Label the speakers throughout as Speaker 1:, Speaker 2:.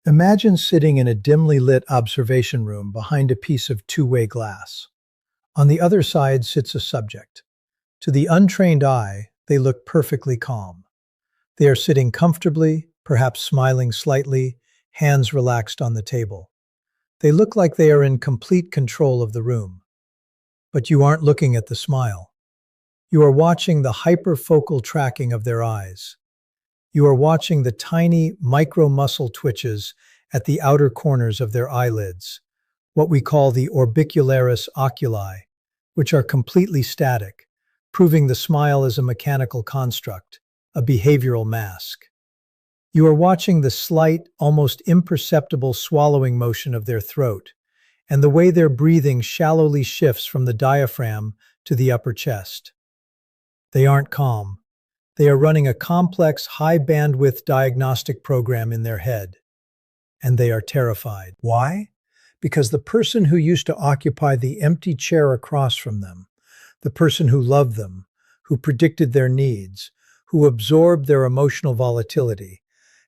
Speaker 1: Imagine sitting in a dimly lit observation room behind a piece of two-way glass. On the other side sits a subject. To the untrained eye, they look perfectly calm. They are sitting comfortably, perhaps smiling slightly, hands relaxed on the table. They look like they are in complete control of the room. But you aren't looking at the smile. You are watching the hyperfocal tracking of their eyes. You are watching the tiny micro-muscle twitches at the outer corners of their eyelids, what we call the orbicularis oculi, which are completely static, proving the smile is a mechanical construct, a behavioral mask. You are watching the slight, almost imperceptible swallowing motion of their throat, and the way their breathing shallowly shifts from the diaphragm to the upper chest. They aren't calm. They are running a complex, high-bandwidth diagnostic program in their head. And they are terrified. Why? Because the person who used to occupy the empty chair across from them, the person who loved them, who predicted their needs, who absorbed their emotional volatility,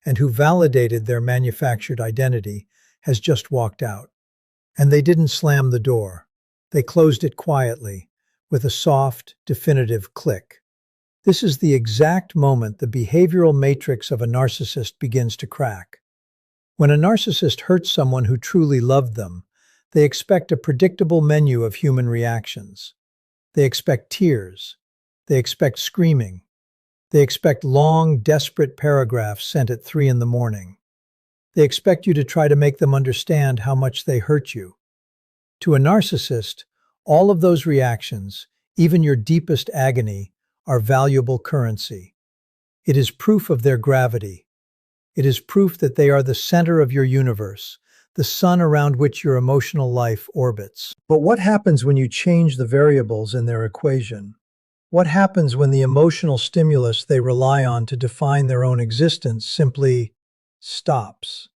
Speaker 1: and who validated their manufactured identity, has just walked out. And they didn't slam the door. They closed it quietly, with a soft, definitive click. This is the exact moment the behavioral matrix of a narcissist begins to crack. When a narcissist hurts someone who truly loved them, they expect a predictable menu of human reactions. They expect tears. They expect screaming. They expect long, desperate paragraphs sent at 3 in the morning. They expect you to try to make them understand how much they hurt you. To a narcissist, all of those reactions, even your deepest agony, are valuable currency. It is proof of their gravity. It is proof that they are the center of your universe, the sun around which your emotional life orbits. But what happens when you change the variables in their equation? What happens when the emotional stimulus they rely on to define their own existence simply stops?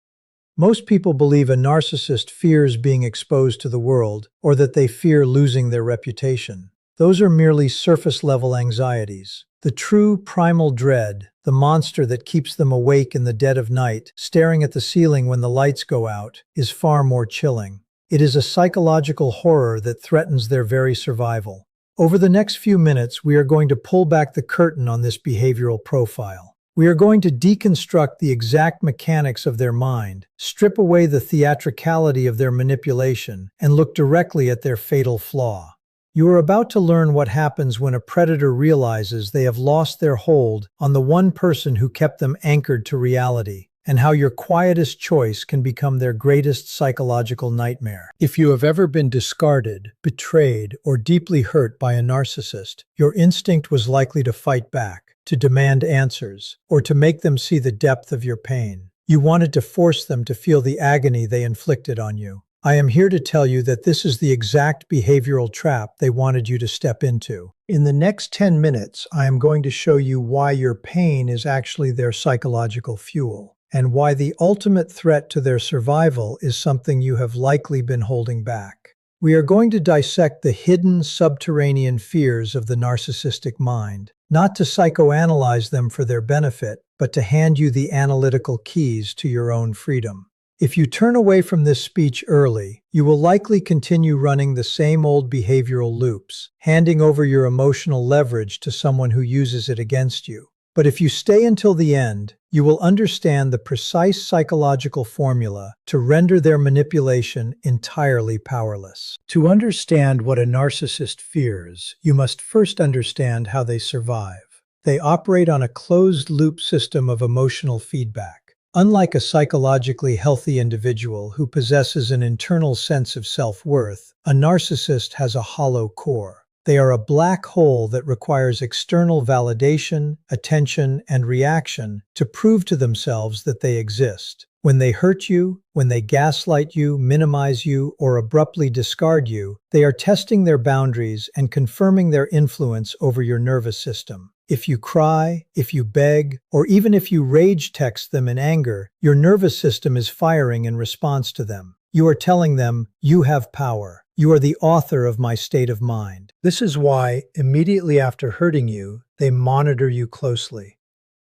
Speaker 1: Most people believe a narcissist fears being exposed to the world, or that they fear losing their reputation. Those are merely surface-level anxieties. The true primal dread, the monster that keeps them awake in the dead of night, staring at the ceiling when the lights go out, is far more chilling. It is a psychological horror that threatens their very survival. Over the next few minutes, we are going to pull back the curtain on this behavioral profile. We are going to deconstruct the exact mechanics of their mind, strip away the theatricality of their manipulation, and look directly at their fatal flaw. You are about to learn what happens when a predator realizes they have lost their hold on the one person who kept them anchored to reality, and how your quietest choice can become their greatest psychological nightmare. If you have ever been discarded, betrayed, or deeply hurt by a narcissist, your instinct was likely to fight back, to demand answers, or to make them see the depth of your pain. You wanted to force them to feel the agony they inflicted on you. I am here to tell you that this is the exact behavioral trap they wanted you to step into. In the next 10 minutes, I am going to show you why your pain is actually their psychological fuel, and why the ultimate threat to their survival is something you have likely been holding back. We are going to dissect the hidden subterranean fears of the narcissistic mind, not to psychoanalyze them for their benefit, but to hand you the analytical keys to your own freedom. If you turn away from this speech early, you will likely continue running the same old behavioral loops, handing over your emotional leverage to someone who uses it against you. But if you stay until the end, you will understand the precise psychological formula to render their manipulation entirely powerless. To understand what a narcissist fears, you must first understand how they survive. They operate on a closed-loop system of emotional feedback. Unlike a psychologically healthy individual who possesses an internal sense of self-worth, a narcissist has a hollow core. They are a black hole that requires external validation, attention, and reaction to prove to themselves that they exist. When they hurt you, when they gaslight you, minimize you, or abruptly discard you, they are testing their boundaries and confirming their influence over your nervous system. If you cry, if you beg, or even if you rage text them in anger, your nervous system is firing in response to them. You are telling them, "You have power. You are the author of my state of mind." This is why, immediately after hurting you, they monitor you closely.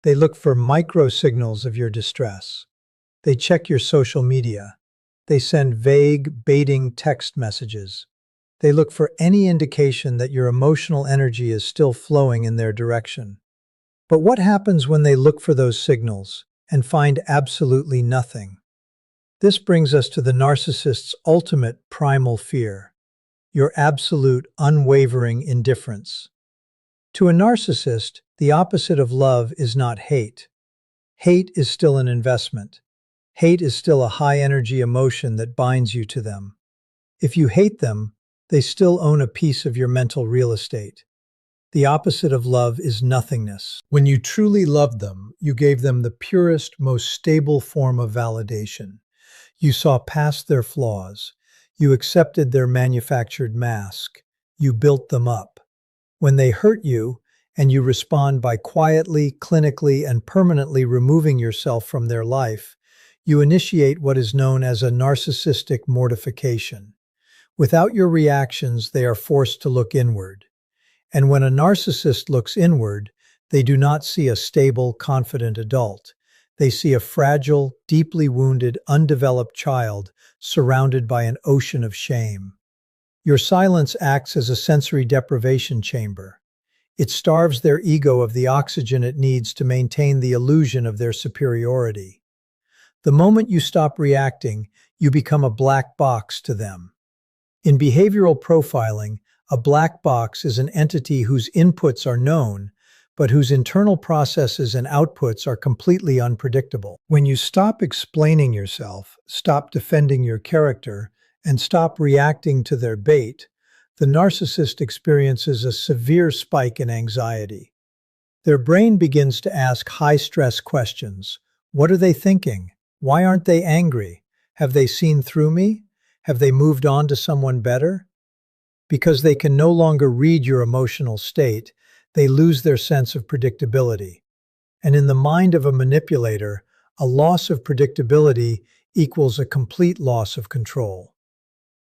Speaker 1: They look for micro signals of your distress. They check your social media. They send vague, baiting text messages. They look for any indication that your emotional energy is still flowing in their direction. But what happens when they look for those signals and find absolutely nothing? This brings us to the narcissist's ultimate primal fear, your absolute, unwavering indifference. To a narcissist, the opposite of love is not hate. Hate is still an investment. Hate is still a high-energy emotion that binds you to them. If you hate them, they still own a piece of your mental real estate. The opposite of love is nothingness. When you truly loved them, you gave them the purest, most stable form of validation. You saw past their flaws. You accepted their manufactured mask. You built them up. When they hurt you, and you respond by quietly, clinically, and permanently removing yourself from their life, you initiate what is known as a narcissistic mortification. Without your reactions, they are forced to look inward. And when a narcissist looks inward, they do not see a stable, confident adult. They see a fragile, deeply wounded, undeveloped child surrounded by an ocean of shame. Your silence acts as a sensory deprivation chamber. It starves their ego of the oxygen it needs to maintain the illusion of their superiority. The moment you stop reacting, you become a black box to them. In behavioral profiling, a black box is an entity whose inputs are known, but whose internal processes and outputs are completely unpredictable. When you stop explaining yourself, stop defending your character, and stop reacting to their bait, the narcissist experiences a severe spike in anxiety. Their brain begins to ask high-stress questions. What are they thinking? Why aren't they angry? Have they seen through me? Have they moved on to someone better? Because they can no longer read your emotional state, they lose their sense of predictability. And in the mind of a manipulator, a loss of predictability equals a complete loss of control.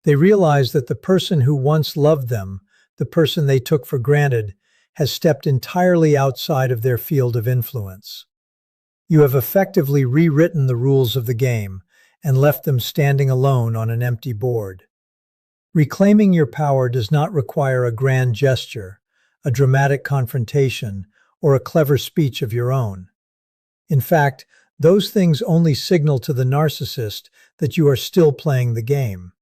Speaker 1: They realize that the person who once loved them, the person they took for granted, has stepped entirely outside of their field of influence. You have effectively rewritten the rules of the game and left them standing alone on an empty board. Reclaiming your power does not require a grand gesture, a dramatic confrontation, or a clever speech of your own. In fact, those things only signal to the narcissist that you are still playing the game.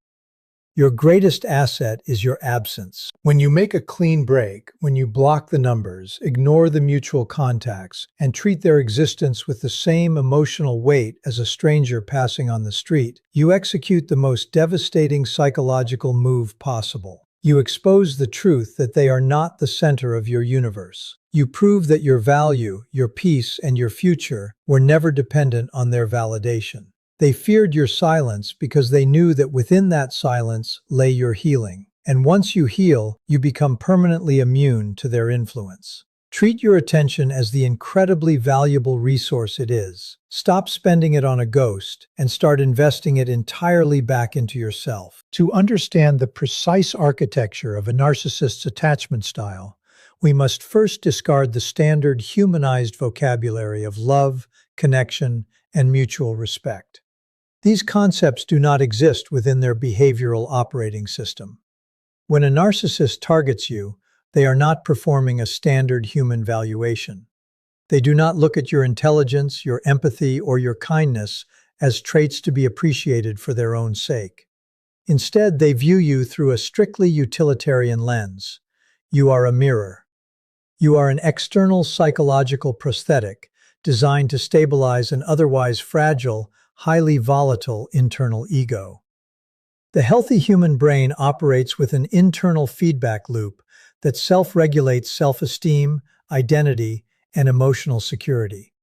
Speaker 1: Your greatest asset is your absence. When you make a clean break, when you block the numbers, ignore the mutual contacts, and treat their existence with the same emotional weight as a stranger passing on the street, you execute the most devastating psychological move possible. You expose the truth that they are not the center of your universe. You prove that your value, your peace, and your future were never dependent on their validation. They feared your silence because they knew that within that silence lay your healing. And once you heal, you become permanently immune to their influence. Treat your attention as the incredibly valuable resource it is. Stop spending it on a ghost and start investing it entirely back into yourself. To understand the precise architecture of a narcissist's attachment style, we must first discard the standard humanized vocabulary of love, connection, and mutual respect. These concepts do not exist within their behavioral operating system. When a narcissist targets you, they are not performing a standard human valuation. They do not look at your intelligence, your empathy, or your kindness as traits to be appreciated for their own sake. Instead, they view you through a strictly utilitarian lens. You are a mirror. You are an external psychological prosthetic designed to stabilize an otherwise fragile, highly volatile internal ego. The healthy human brain operates with an internal feedback loop that self-regulates self-esteem, identity, and emotional security.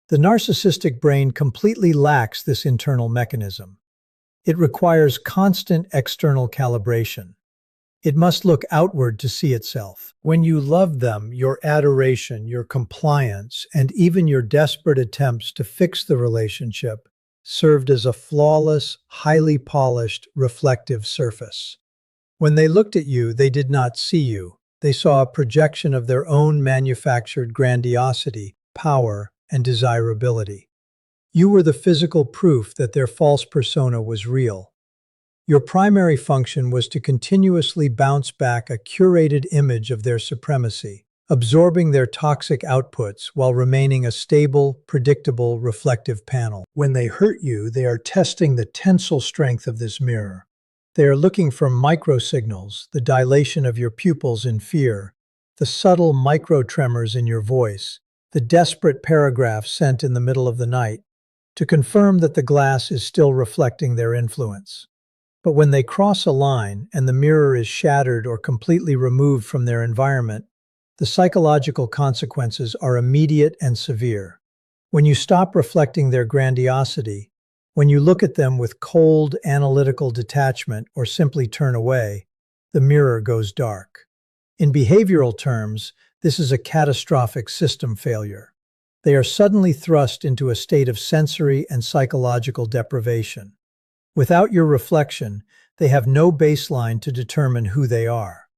Speaker 1: The narcissistic brain completely lacks this internal mechanism. It requires constant external calibration. It must look outward to see itself. When you love them, your adoration, your compliance, and even your desperate attempts to fix the relationship served as a flawless, highly polished, reflective surface. When they looked at you, they did not see you. They saw a projection of their own manufactured grandiosity, power, and desirability. You were the physical proof that their false persona was real. Your primary function was to continuously bounce back a curated image of their supremacy, absorbing their toxic outputs while remaining a stable, predictable, reflective panel. When they hurt you, they are testing the tensile strength of this mirror. They are looking for microsignals, the dilation of your pupils in fear, the subtle micro-tremors in your voice, the desperate paragraph sent in the middle of the night, to confirm that the glass is still reflecting their influence. But when they cross a line and the mirror is shattered or completely removed from their environment, the psychological consequences are immediate and severe. When you stop reflecting their grandiosity, when you look at them with cold, analytical detachment or simply turn away, the mirror goes dark. In behavioral terms, this is a catastrophic system failure. They are suddenly thrust into a state of sensory and psychological deprivation. Without your reflection, they have no baseline to determine who they are.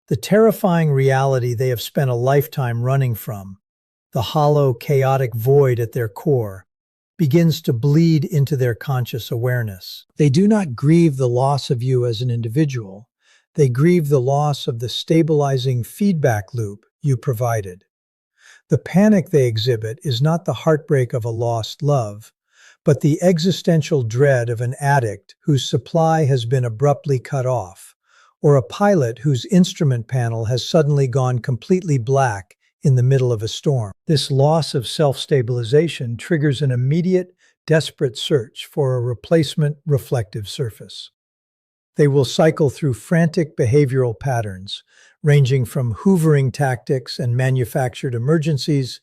Speaker 1: The terrifying reality they have spent a lifetime running from, the hollow, chaotic void at their core, begins to bleed into their conscious awareness. They do not grieve the loss of you as an individual. They grieve the loss of the stabilizing feedback loop you provided. The panic they exhibit is not the heartbreak of a lost love, but the existential dread of an addict whose supply has been abruptly cut off, or a pilot whose instrument panel has suddenly gone completely black in the middle of a storm. This loss of self-stabilization triggers an immediate, desperate search for a replacement reflective surface. They will cycle through frantic behavioral patterns, ranging from hoovering tactics and manufactured emergencies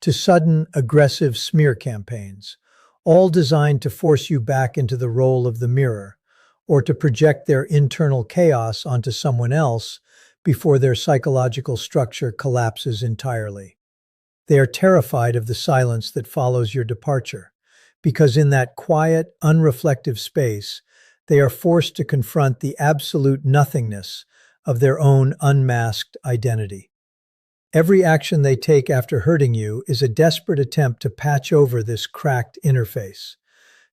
Speaker 1: to sudden, aggressive smear campaigns, all designed to force you back into the role of the mirror, or to project their internal chaos onto someone else before their psychological structure collapses entirely. They are terrified of the silence that follows your departure, because in that quiet, unreflective space, they are forced to confront the absolute nothingness of their own unmasked identity. Every action they take after hurting you is a desperate attempt to patch over this cracked interface,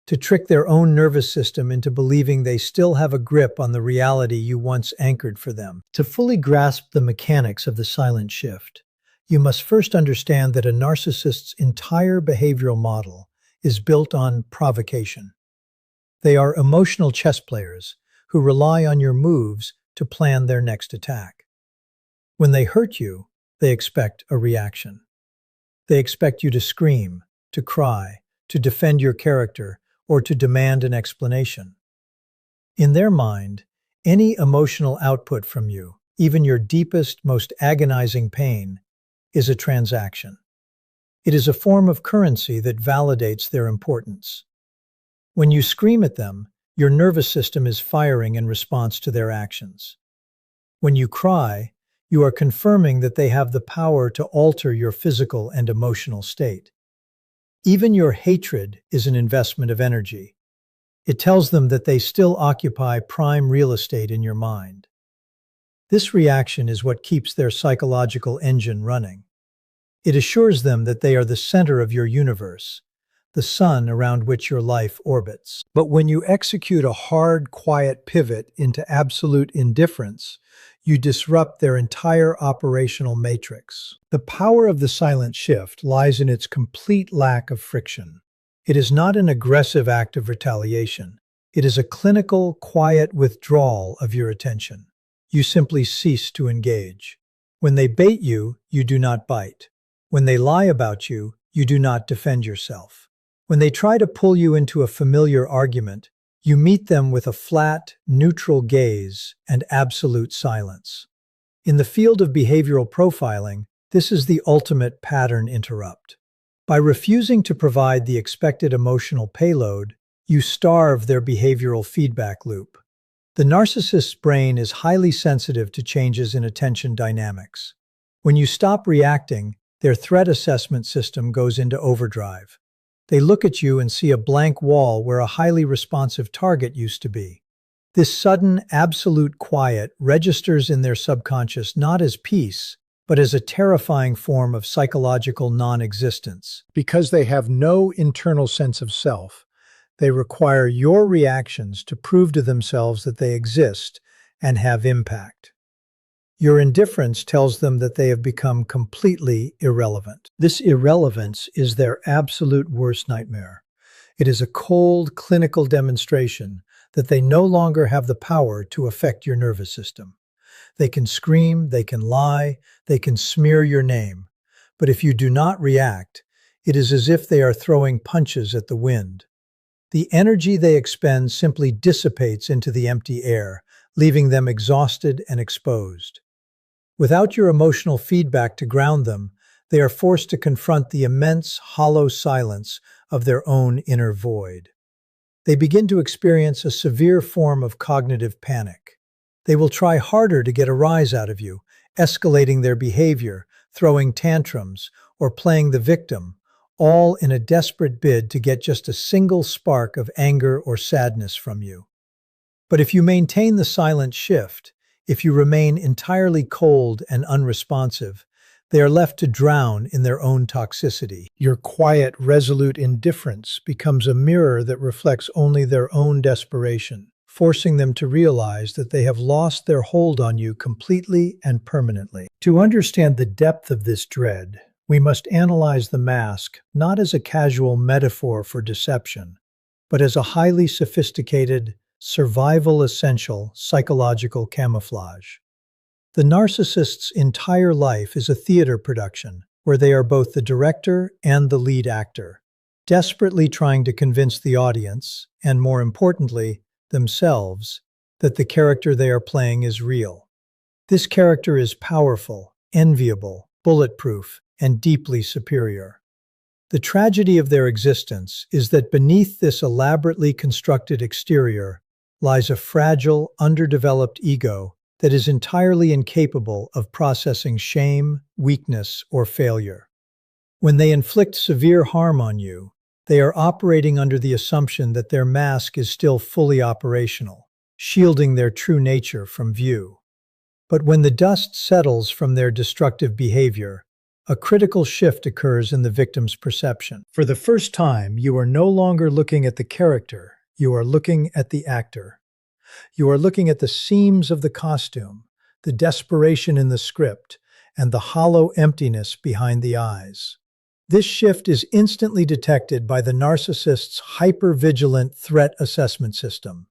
Speaker 1: to trick their own nervous system into believing they still have a grip on the reality you once anchored for them. To fully grasp the mechanics of the silent shift, you must first understand that a narcissist's entire behavioral model is built on provocation. They are emotional chess players who rely on your moves to plan their next attack. When they hurt you, they expect a reaction. They expect you to scream, to cry, to defend your character, or to demand an explanation. In their mind, any emotional output from you, even your deepest, most agonizing pain, is a transaction. It is a form of currency that validates their importance. When you scream at them, your nervous system is firing in response to their actions. When you cry, you are confirming that they have the power to alter your physical and emotional state. Even your hatred is an investment of energy. It tells them that they still occupy prime real estate in your mind. This reaction is what keeps their psychological engine running. It assures them that they are the center of your universe, the sun around which your life orbits. But when you execute a hard, quiet pivot into absolute indifference, you disrupt their entire operational matrix. The power of the silent shift lies in its complete lack of friction. It is not an aggressive act of retaliation. It is a clinical, quiet withdrawal of your attention. You simply cease to engage. When they bait you, you do not bite. When they lie about you, you do not defend yourself. When they try to pull you into a familiar argument, you meet them with a flat, neutral gaze and absolute silence. In the field of behavioral profiling, this is the ultimate pattern interrupt. By refusing to provide the expected emotional payload, you starve their behavioral feedback loop. The narcissist's brain is highly sensitive to changes in attention dynamics. When you stop reacting, their threat assessment system goes into overdrive. They look at you and see a blank wall where a highly responsive target used to be. This sudden, absolute quiet registers in their subconscious not as peace, but as a terrifying form of psychological non-existence. Because they have no internal sense of self, they require your reactions to prove to themselves that they exist and have impact. Your indifference tells them that they have become completely irrelevant. This irrelevance is their absolute worst nightmare. It is a cold, clinical demonstration that they no longer have the power to affect your nervous system. They can scream, they can lie, they can smear your name. But if you do not react, it is as if they are throwing punches at the wind. The energy they expend simply dissipates into the empty air, leaving them exhausted and exposed. Without your emotional feedback to ground them, they are forced to confront the immense, hollow silence of their own inner void. They begin to experience a severe form of cognitive panic. They will try harder to get a rise out of you, escalating their behavior, throwing tantrums, or playing the victim, all in a desperate bid to get just a single spark of anger or sadness from you. But if you maintain the silent shift, if you remain entirely cold and unresponsive, they are left to drown in their own toxicity. Your quiet, resolute indifference becomes a mirror that reflects only their own desperation, forcing them to realize that they have lost their hold on you completely and permanently. To understand the depth of this dread, we must analyze the mask not as a casual metaphor for deception, but as a highly sophisticated, survival-essential psychological camouflage. The narcissist's entire life is a theater production, where they are both the director and the lead actor, desperately trying to convince the audience, and more importantly, themselves, that the character they are playing is real. This character is powerful, enviable, bulletproof, and deeply superior. The tragedy of their existence is that beneath this elaborately constructed exterior lies a fragile, underdeveloped ego that is entirely incapable of processing shame, weakness, or failure. When they inflict severe harm on you, they are operating under the assumption that their mask is still fully operational, shielding their true nature from view. But when the dust settles from their destructive behavior, a critical shift occurs in the victim's perception. For the first time, you are no longer looking at the character, you are looking at the actor. You are looking at the seams of the costume, the desperation in the script, and the hollow emptiness behind the eyes. This shift is instantly detected by the narcissist's hyper-vigilant threat assessment system,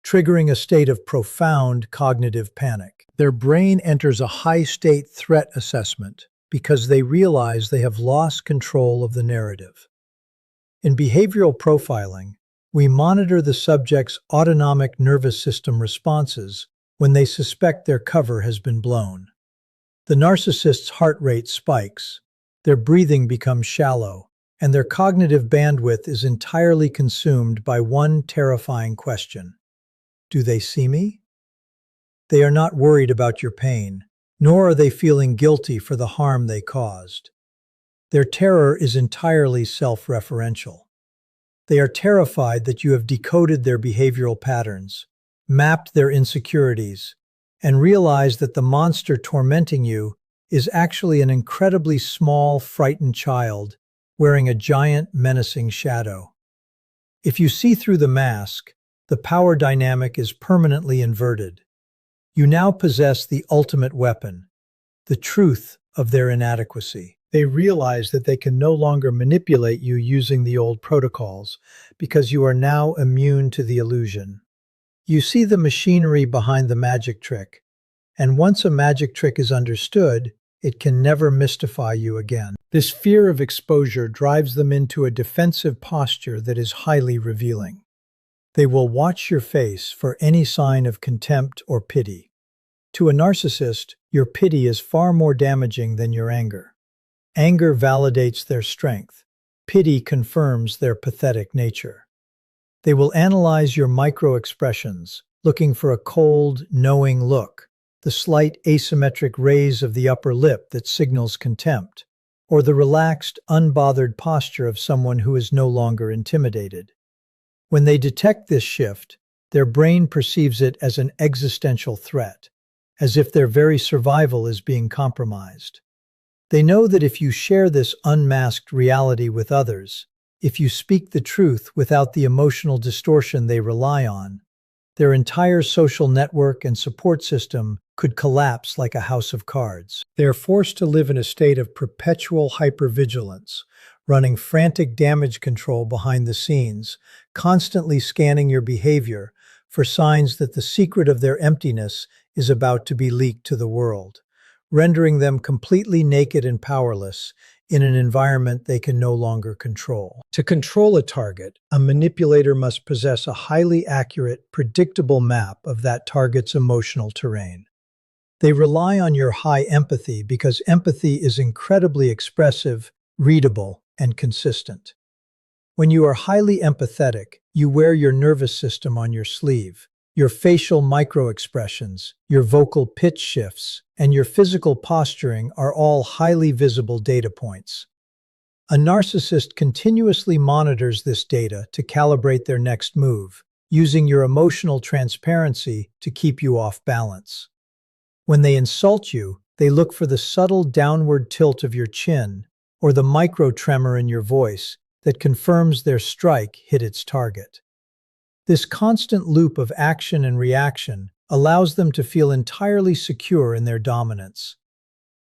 Speaker 1: triggering a state of profound cognitive panic. Their brain enters a high-state threat assessment because they realize they have lost control of the narrative. In behavioral profiling, we monitor the subject's autonomic nervous system responses when they suspect their cover has been blown. The narcissist's heart rate spikes, their breathing becomes shallow, and their cognitive bandwidth is entirely consumed by one terrifying question: do they see me? They are not worried about your pain, nor are they feeling guilty for the harm they caused. Their terror is entirely self-referential. They are terrified that you have decoded their behavioral patterns, mapped their insecurities, and realized that the monster tormenting you is actually an incredibly small, frightened child wearing a giant, menacing shadow. If you see through the mask, the power dynamic is permanently inverted. You now possess the ultimate weapon, the truth of their inadequacy. They realize that they can no longer manipulate you using the old protocols because you are now immune to the illusion. You see the machinery behind the magic trick, and once a magic trick is understood, it can never mystify you again. This fear of exposure drives them into a defensive posture that is highly revealing. They will watch your face for any sign of contempt or pity. To a narcissist, your pity is far more damaging than your anger. Anger validates their strength. Pity confirms their pathetic nature. They will analyze your micro-expressions, looking for a cold, knowing look, the slight asymmetric raise of the upper lip that signals contempt, or the relaxed, unbothered posture of someone who is no longer intimidated. When they detect this shift, their brain perceives it as an existential threat, as if their very survival is being compromised. They know that if you share this unmasked reality with others, if you speak the truth without the emotional distortion they rely on, their entire social network and support system could collapse like a house of cards. They are forced to live in a state of perpetual hypervigilance, running frantic damage control behind the scenes, constantly scanning your behavior for signs that the secret of their emptiness is about to be leaked to the world, rendering them completely naked and powerless in an environment they can no longer control. To control a target, a manipulator must possess a highly accurate, predictable map of that target's emotional terrain. They rely on your high empathy because empathy is incredibly expressive, readable, and consistent. When you are highly empathetic, you wear your nervous system on your sleeve. Your facial microexpressions, your vocal pitch shifts, and your physical posturing are all highly visible data points. A narcissist continuously monitors this data to calibrate their next move, using your emotional transparency to keep you off balance. When they insult you, they look for the subtle downward tilt of your chin or the micro tremor in your voice that confirms their strike hit its target. This constant loop of action and reaction allows them to feel entirely secure in their dominance.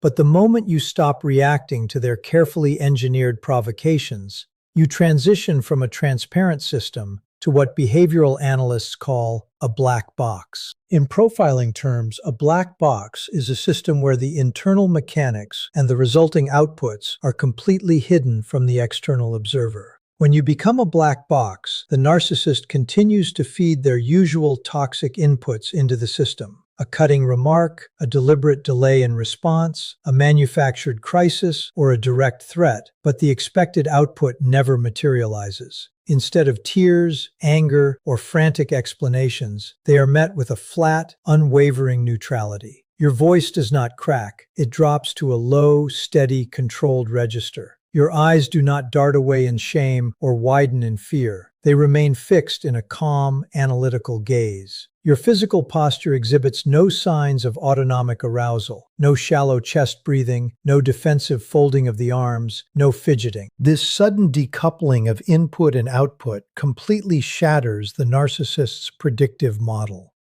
Speaker 1: But the moment you stop reacting to their carefully engineered provocations, you transition from a transparent system to what behavioral analysts call a black box. In profiling terms, a black box is a system where the internal mechanics and the resulting outputs are completely hidden from the external observer. When you become a black box, the narcissist continues to feed their usual toxic inputs into the system. A cutting remark, a deliberate delay in response, a manufactured crisis, or a direct threat, but the expected output never materializes. Instead of tears, anger, or frantic explanations, they are met with a flat, unwavering neutrality. Your voice does not crack, it drops to a low, steady, controlled register. Your eyes do not dart away in shame or widen in fear. They remain fixed in a calm, analytical gaze. Your physical posture exhibits no signs of autonomic arousal, no shallow chest breathing, no defensive folding of the arms, no fidgeting. This sudden decoupling of input and output completely shatters the narcissist's predictive model.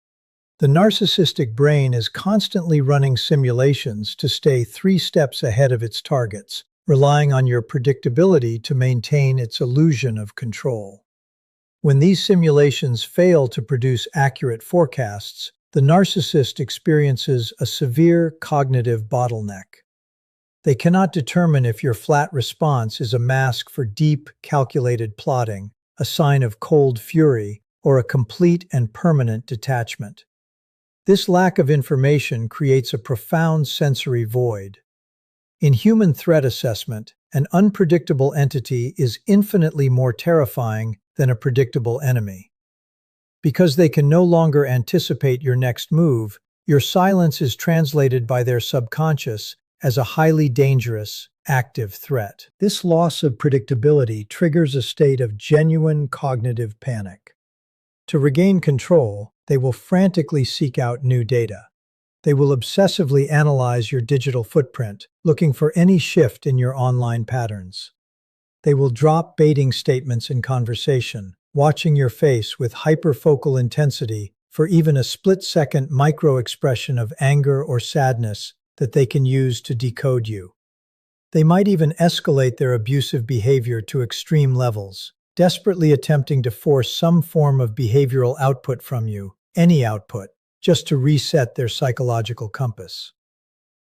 Speaker 1: The narcissistic brain is constantly running simulations to stay 3 steps ahead of its targets, relying on your predictability to maintain its illusion of control. When these simulations fail to produce accurate forecasts, the narcissist experiences a severe cognitive bottleneck. They cannot determine if your flat response is a mask for deep, calculated plotting, a sign of cold fury, or a complete and permanent detachment. This lack of information creates a profound sensory void. In human threat assessment, an unpredictable entity is infinitely more terrifying than a predictable enemy. Because they can no longer anticipate your next move, your silence is translated by their subconscious as a highly dangerous, active threat. This loss of predictability triggers a state of genuine cognitive panic. To regain control, they will frantically seek out new data. They will obsessively analyze your digital footprint, looking for any shift in your online patterns. They will drop baiting statements in conversation, watching your face with hyperfocal intensity for even a split-second micro-expression of anger or sadness that they can use to decode you. They might even escalate their abusive behavior to extreme levels, desperately attempting to force some form of behavioral output from you, any output, just to reset their psychological compass.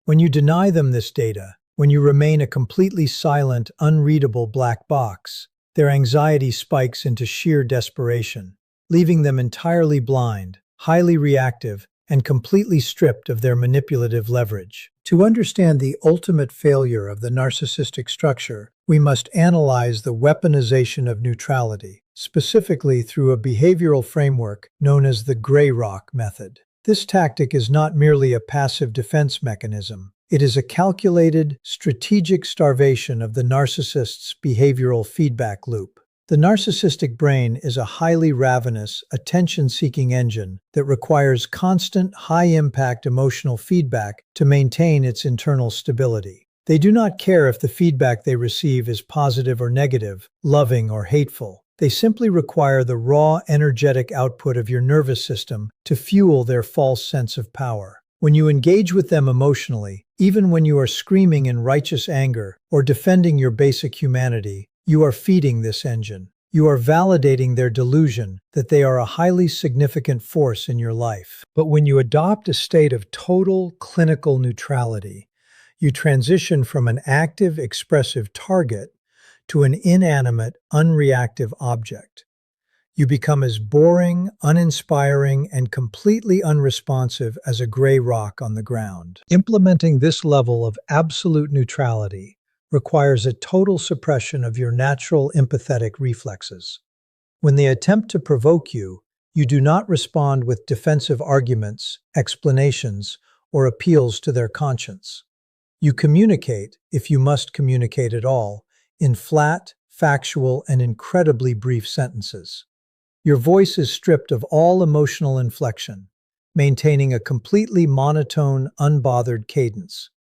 Speaker 1: When you deny them this data, when you remain a completely silent, unreadable black box, their anxiety spikes into sheer desperation, leaving them entirely blind, highly reactive, and completely stripped of their manipulative leverage. To understand the ultimate failure of the narcissistic structure, we must analyze the weaponization of neutrality, specifically through a behavioral framework known as the gray rock method. This tactic is not merely a passive defense mechanism. It is a calculated, strategic starvation of the narcissist's behavioral feedback loop. The narcissistic brain is a highly ravenous, attention-seeking engine that requires constant, high-impact emotional feedback to maintain its internal stability. They do not care if the feedback they receive is positive or negative, loving or hateful. They simply require the raw, energetic output of your nervous system to fuel their false sense of power. When you engage with them emotionally, even when you are screaming in righteous anger or defending your basic humanity, you are feeding this engine. You are validating their delusion that they are a highly significant force in your life. But when you adopt a state of total clinical neutrality, you transition from an active, expressive target to an inanimate, unreactive object. You become as boring, uninspiring, and completely unresponsive as a gray rock on the ground. Implementing this level of absolute neutrality requires a total suppression of your natural empathetic reflexes. When they attempt to provoke you, you do not respond with defensive arguments, explanations, or appeals to their conscience. You communicate, if you must communicate at all, in flat, factual, and incredibly brief sentences. Your voice is stripped of all emotional inflection, maintaining a completely monotone, unbothered cadence.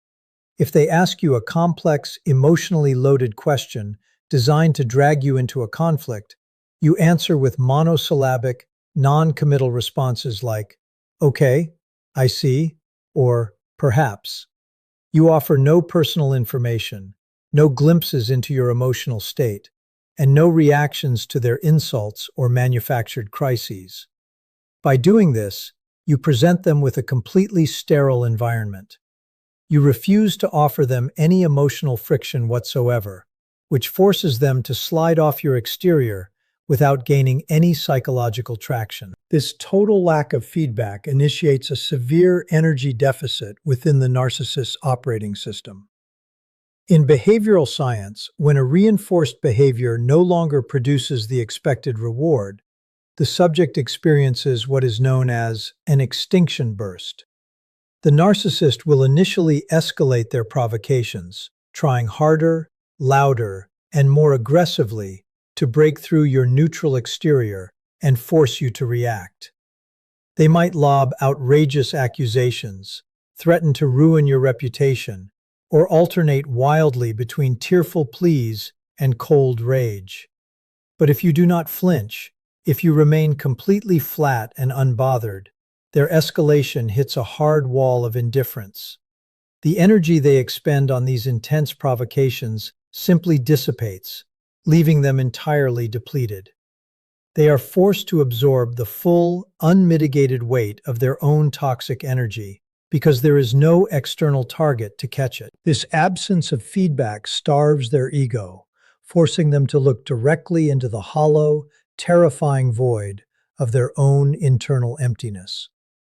Speaker 1: If they ask you a complex, emotionally loaded question designed to drag you into a conflict, you answer with monosyllabic, non-committal responses like, "Okay, I see," or "perhaps." You offer no personal information, no glimpses into your emotional state, and no reactions to their insults or manufactured crises. By doing this, you present them with a completely sterile environment. You refuse to offer them any emotional friction whatsoever, which forces them to slide off your exterior without gaining any psychological traction. This total lack of feedback initiates a severe energy deficit within the narcissist's operating system. In behavioral science, when a reinforced behavior no longer produces the expected reward, the subject experiences what is known as an extinction burst. The narcissist will initially escalate their provocations, trying harder, louder, and more aggressively to break through your neutral exterior and force you to react. They might lob outrageous accusations, threaten to ruin your reputation, or alternate wildly between tearful pleas and cold rage. But if you do not flinch, if you remain completely flat and unbothered, their escalation hits a hard wall of indifference. The energy they expend on these intense provocations simply dissipates, leaving them entirely depleted. They are forced to absorb the full, unmitigated weight of their own toxic energy because there is no external target to catch it. This absence of feedback starves their ego, forcing them to look directly into the hollow, terrifying void of their own internal emptiness.